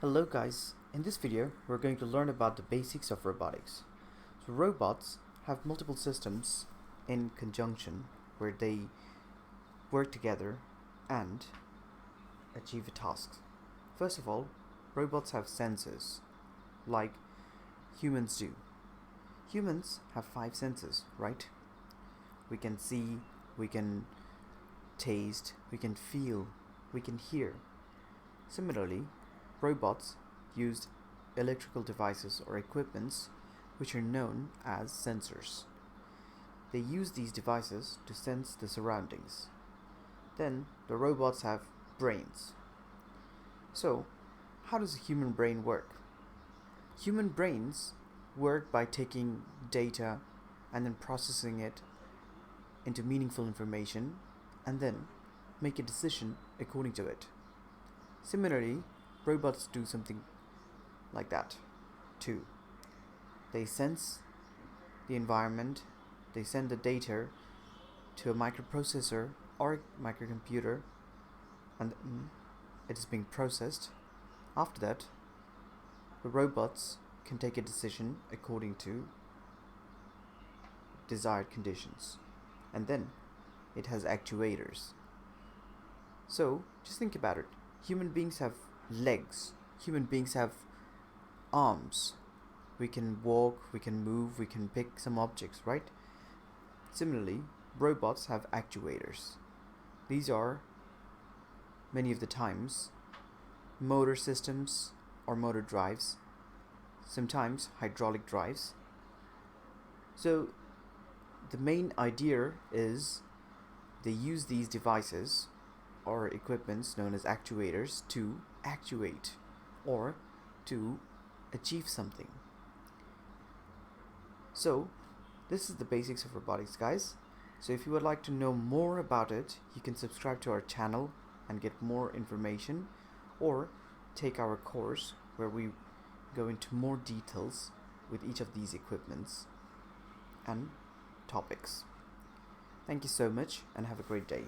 Hello guys, in this video we're going to learn about the basics of robotics. So robots have multiple systems in conjunction where they work together and achieve a task. First of all, robots have senses like humans do. Humans have 5 senses, right? We can see, we can taste, we can feel, we can hear. Similarly, robots use electrical devices or equipments which are known as sensors. They use these devices to sense the surroundings. Then the robots have brains. So, how does a human brain work? Human brains work by taking data and then processing it into meaningful information and then make a decision according to it. Similarly, robots do something like that too. They sense the environment, they send the data to a microprocessor or a microcomputer, and it is being processed. After that, the robots can take a decision according to desired conditions, and then it has actuators. So just think about it. Human beings have legs. Human beings have arms. We can walk, we can move, we can pick some objects, right? Similarly, robots have actuators. These are, many of the times, motor systems or motor drives, sometimes hydraulic drives. So the main idea is they use these devices or equipments known as actuators to actuate or to achieve something. So this is the basics of robotics, guys. So if you would like to know more about it, you can subscribe to our channel and get more information, or take our course where we go into more details with each of these equipments and topics. Thank you so much and have a great day.